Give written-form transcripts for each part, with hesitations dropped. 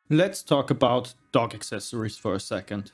Let's talk about dog accessories for a second.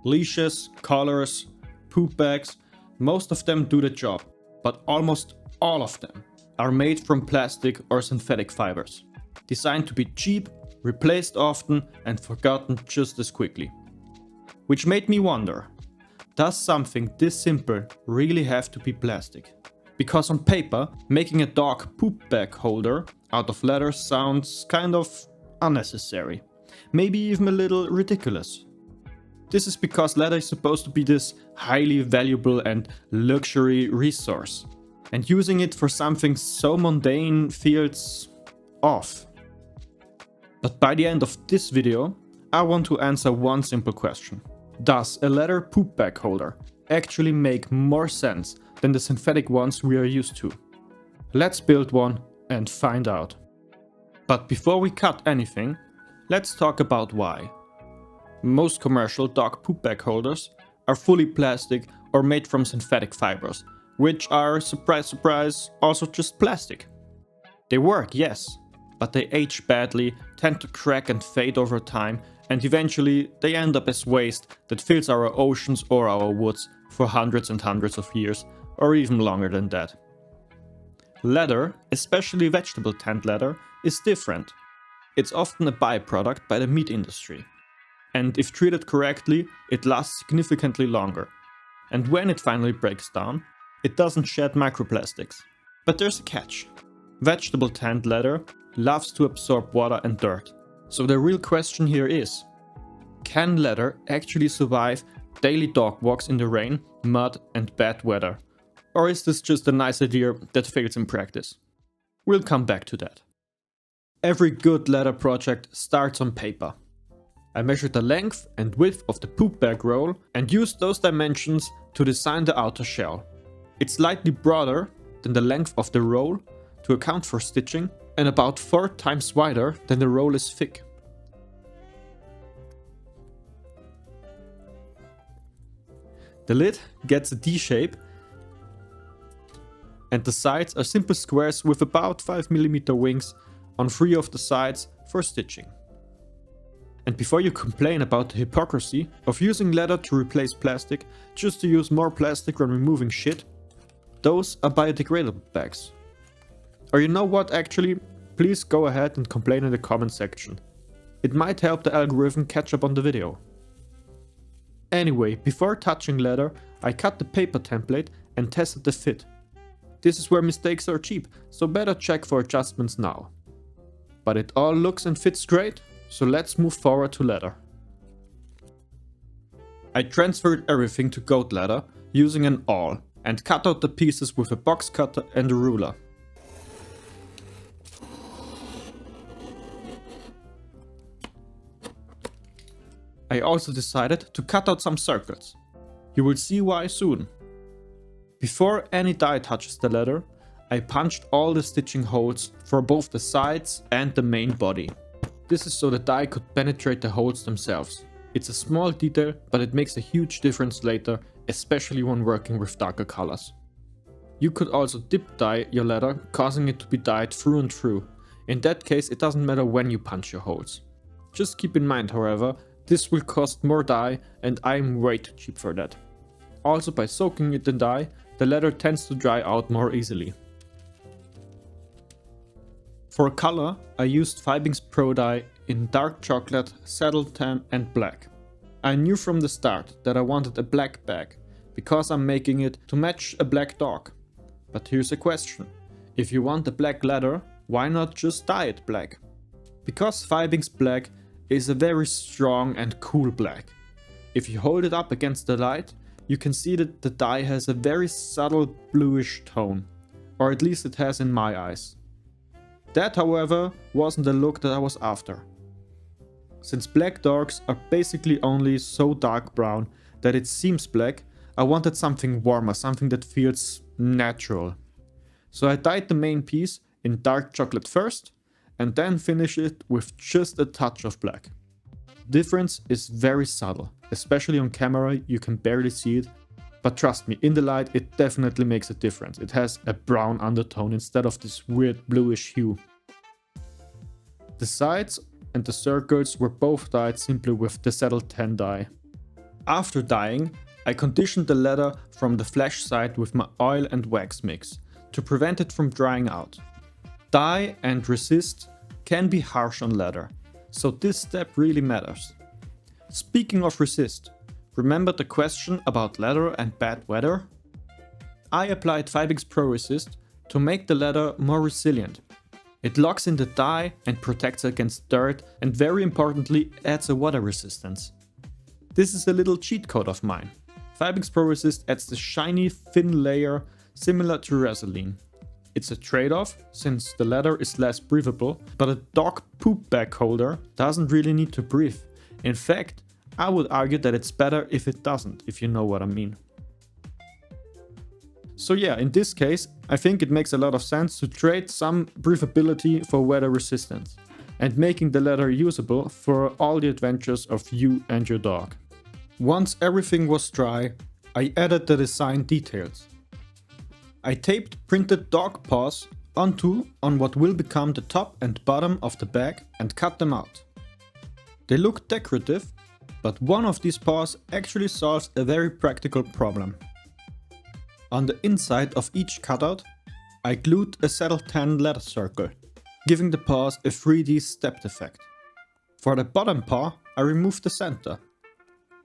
Leashes, collars, poop bags, most of them do the job, but almost all of them are made from plastic or synthetic fibers, designed to be cheap, replaced often, and forgotten just as quickly. Which made me wonder, does something this simple really have to be plastic? Because on paper, making a dog poop bag holder out of leather sounds kind of unnecessary, maybe even a little ridiculous. This is because leather is supposed to be this highly valuable and luxury resource, and using it for something so mundane feels off. But by the end of this video, I want to answer one simple question. Does a leather poop bag holder actually make more sense than the synthetic ones we are used to? Let's build one and find out. But before we cut anything, let's talk about why. Most commercial dog poop bag holders are fully plastic or made from synthetic fibers, which are, surprise surprise, also just plastic. They work, yes, but they age badly, tend to crack and fade over time, and eventually they end up as waste that fills our oceans or our woods for hundreds and hundreds of years, or even longer than that. Leather, especially vegetable tanned leather, is different. It's often a byproduct by the meat industry. And if treated correctly, it lasts significantly longer. And when it finally breaks down, it doesn't shed microplastics. But there's a catch. Vegetable tanned leather loves to absorb water and dirt. So the real question here is, can leather actually survive daily dog walks in the rain, mud and bad weather? Or is this just a nice idea that fails in practice? We'll come back to that. Every good leather project starts on paper. I measured the length and width of the poop bag roll and used those dimensions to design the outer shell. It's slightly broader than the length of the roll to account for stitching and about 4 times wider than the roll is thick. The lid gets a D shape and the sides are simple squares with about 5mm wings on 3 of the sides for stitching. And before you complain about the hypocrisy of using leather to replace plastic just to use more plastic when removing shit, those are biodegradable bags. Or you know what, actually, please go ahead and complain in the comment section. It might help the algorithm catch up on the video. Anyway, before touching leather, I cut the paper template and tested the fit. This is where mistakes are cheap, so better check for adjustments now. But it all looks and fits great, so let's move forward to leather. I transferred everything to goat leather using an awl and cut out the pieces with a box cutter and a ruler. I also decided to cut out some circles. You will see why soon. Before any dye touches the leather, I punched all the stitching holes for both the sides and the main body. This is so the dye could penetrate the holes themselves. It's a small detail, but it makes a huge difference later, especially when working with darker colors. You could also dip dye your leather, causing it to be dyed through and through. In that case, it doesn't matter when you punch your holes. Just keep in mind, however, this will cost more dye and I'm way too cheap for that. Also, by soaking it in dye, the leather tends to dry out more easily. For color, I used Fibings Pro Dye in dark chocolate, saddle tan and black. I knew from the start that I wanted a black bag, because I'm making it to match a black dog. But here's a question. If you want the black leather, why not just dye it black? Because Fibings Black is a very strong and cool black. If you hold it up against the light, you can see that the dye has a very subtle bluish tone. Or at least it has in my eyes. That, however, wasn't the look that I was after. Since black dogs are basically only so dark brown that it seems black, I wanted something warmer, something that feels natural. So I dyed the main piece in dark chocolate first, and then finish it with just a touch of black. Difference is very subtle, especially on camera you can barely see it, but trust me, in the light it definitely makes a difference. It has a brown undertone instead of this weird bluish hue. The sides and the circles were both dyed simply with the settled tan dye. After dyeing, I conditioned the leather from the flesh side with my oil and wax mix to prevent it from drying out. Dye and resist can be harsh on leather, so this step really matters. Speaking of resist, remember the question about leather and bad weather? I applied 5X Pro Resist to make the leather more resilient. It locks in the dye and protects against dirt, and very importantly adds a water resistance. This is a little cheat code of mine. 5X Pro Resist adds the shiny thin layer similar to Vaseline. It's a trade-off since the leather is less breathable, but a dog poop bag holder doesn't really need to breathe. In fact, I would argue that it's better if it doesn't, if you know what I mean. So yeah, in this case, I think it makes a lot of sense to trade some breathability for weather resistance, and making the leather usable for all the adventures of you and your dog. Once everything was dry, I added the design details. I taped printed dog paws on what will become the top and bottom of the bag and cut them out. They look decorative, but one of these paws actually solves a very practical problem. On the inside of each cutout, I glued a settled tan leather circle, giving the paws a 3D stepped effect. For the bottom paw, I removed the center.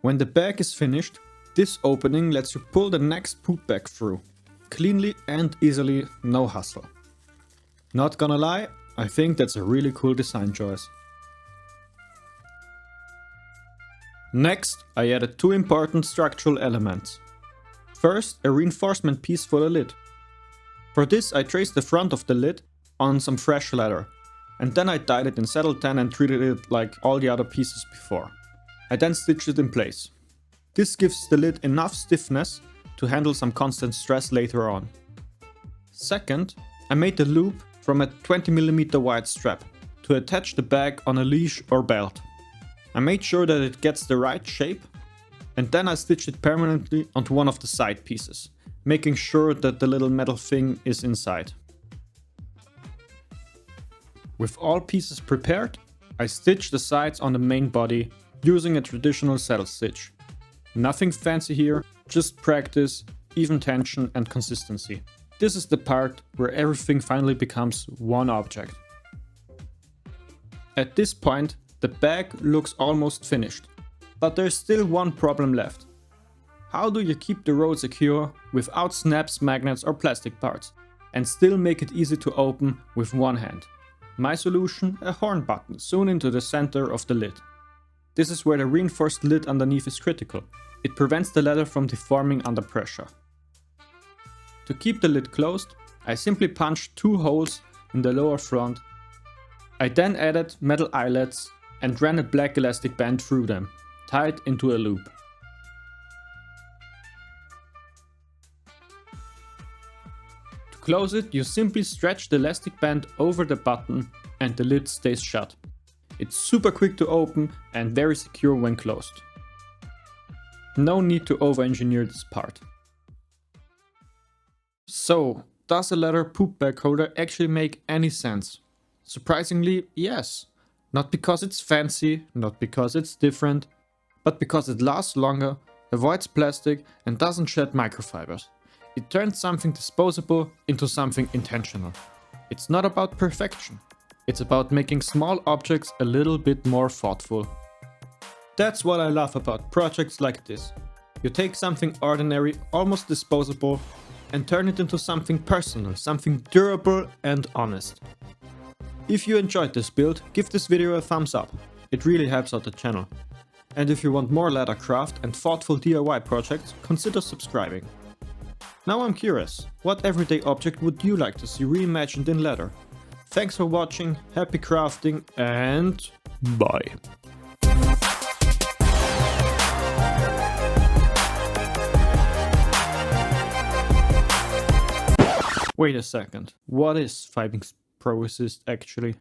When the bag is finished, this opening lets you pull the next poop bag through, cleanly and easily, no hassle. Not gonna lie, I think that's a really cool design choice. Next, I added two important structural elements. First, a reinforcement piece for the lid. For this, I traced the front of the lid on some fresh leather, and then I dyed it in settled tan and treated it like all the other pieces before. I then stitched it in place. This gives the lid enough stiffness to handle some constant stress later on. Second, I made the loop from a 20mm wide strap to attach the bag on a leash or belt. I made sure that it gets the right shape, and then I stitched it permanently onto one of the side pieces, making sure that the little metal thing is inside. With all pieces prepared, I stitched the sides on the main body using a traditional saddle stitch. Nothing fancy here, just practice, even tension and consistency. This is the part where everything finally becomes one object. At this point, the bag looks almost finished, but there's still one problem left. How do you keep the road secure without snaps, magnets or plastic parts, and still make it easy to open with one hand? My solution: a horn button sewn into the center of the lid. This is where the reinforced lid underneath is critical. It prevents the leather from deforming under pressure. To keep the lid closed, I simply punched two holes in the lower front. I then added metal eyelets and ran a black elastic band through them, tied into a loop. To close it, you simply stretch the elastic band over the button and the lid stays shut. It's super quick to open and very secure when closed. No need to over-engineer this part. So, does a leather poop bag holder actually make any sense? Surprisingly, yes. Not because it's fancy, not because it's different, but because it lasts longer, avoids plastic and doesn't shed microfibers. It turns something disposable into something intentional. It's not about perfection. It's about making small objects a little bit more thoughtful. That's what I love about projects like this. You take something ordinary, almost disposable, and turn it into something personal, something durable and honest. If you enjoyed this build, give this video a thumbs up. It really helps out the channel. And if you want more leather craft and thoughtful DIY projects, consider subscribing. Now I'm curious, what everyday object would you like to see reimagined in leather? Thanks for watching, happy crafting, and bye. Wait a second, what is 5X Pro Resist actually?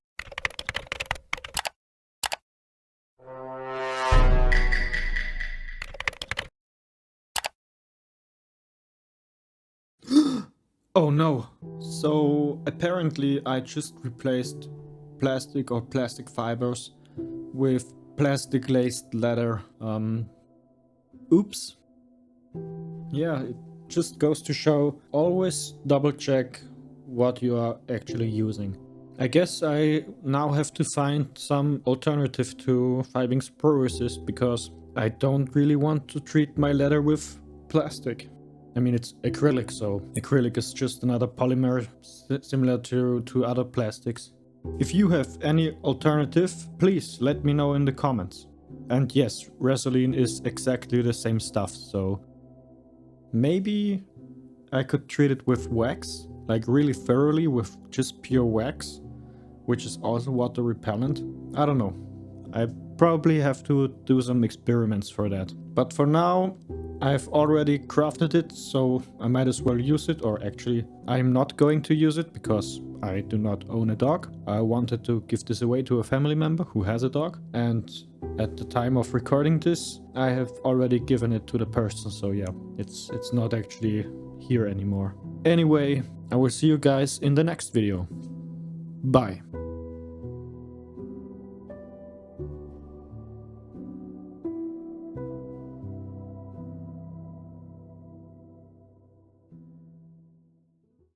Oh no! So apparently I just replaced plastic or plastic fibers with plastic laced leather. Oops. Yeah, it just goes to show, always double check what you are actually using. I guess I now have to find some alternative to 5-inch Pro Resist because I don't really want to treat my leather with plastic. I mean, it's acrylic, so acrylic is just another polymer similar to other plastics. If you have any alternative, please let me know in the comments. And yes, Resolene is exactly the same stuff, so maybe I could treat it with wax, like really thoroughly with just pure wax, which is also water repellent. I don't know. I probably have to do some experiments for that. But for now, I've already crafted it, so I might as well use it. Or actually, I'm not going to use it because I do not own a dog. I wanted to give this away to a family member who has a dog. And at the time of recording this, I have already given it to the person. So yeah, it's not actually here anymore. Anyway, I will see you guys in the next video. Bye.